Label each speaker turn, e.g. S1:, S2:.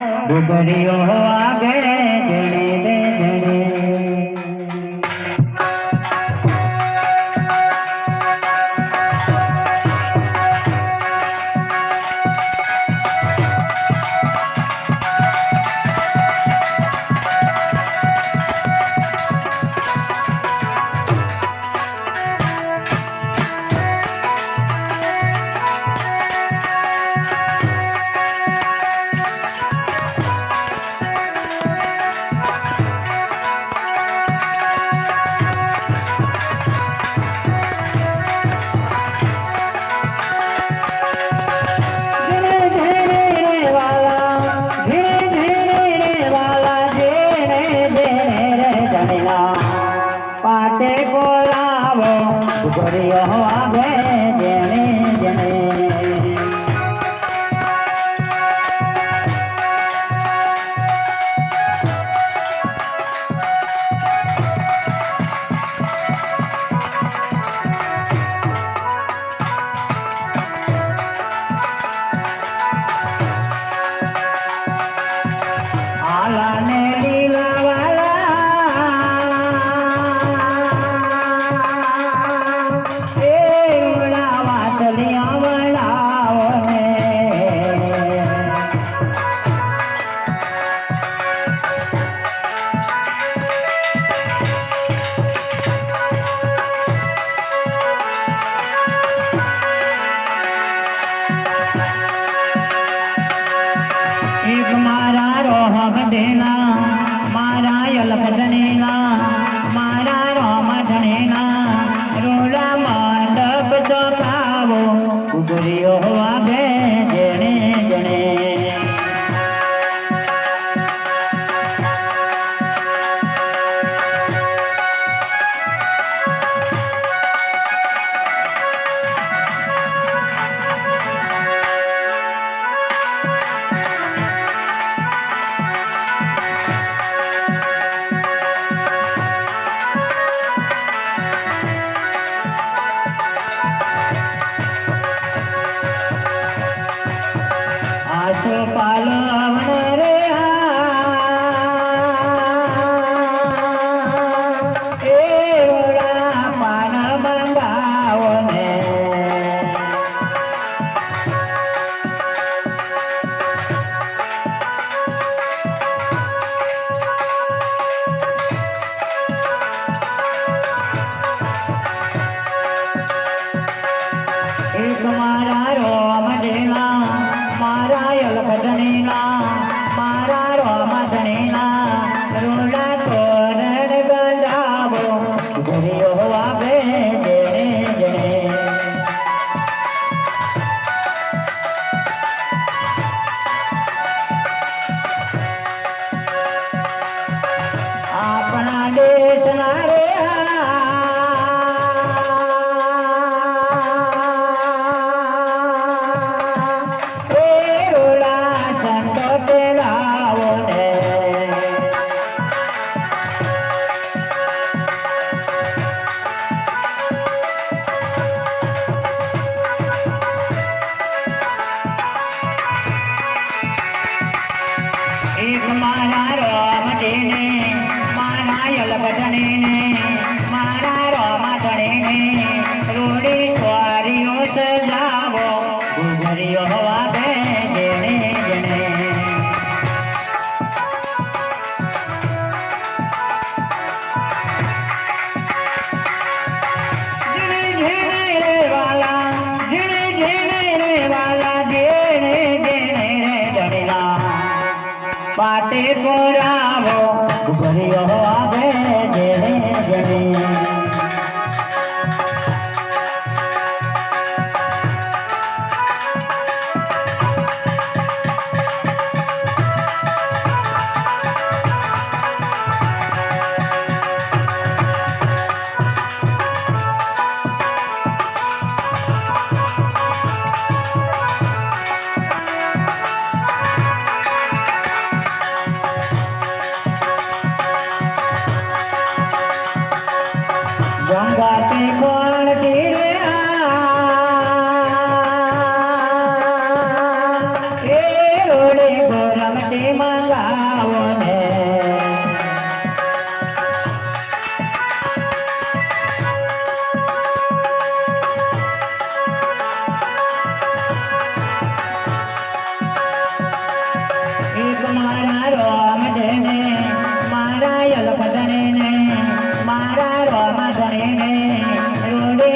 S1: डुबरियो आगे जड़े दे जड़े पाटे बोलावो डुबरियो आगे जने जने आला ने लीला एक मारा रोह देना मारा यल भजनेना मारा रोम धनेना रोला मंडप चौकावो डुबरियो आगे जने जने आशो पालवन रे रोड़ा पान बंगाओ ने एक मारा रोम देना मारा यल भजनेना मारा रोम धनेना रोला तोरण गंजावो डुबरियो आगे जने जने अपना देश ना रे एक मारा रोम देने मारा यल भजने ने मारा रोम धने रोड़ी स्वारियों से जावो डुबरियो आगे जने जने जने जने रे वाला जने जने रे वाला जने जने रे जनेला पाटे बोलावो डुबरियो आगे जने जने મંગાવો ને એક મારા રોમ ધને મારા યલપધને મારા રોમ ધને રોડે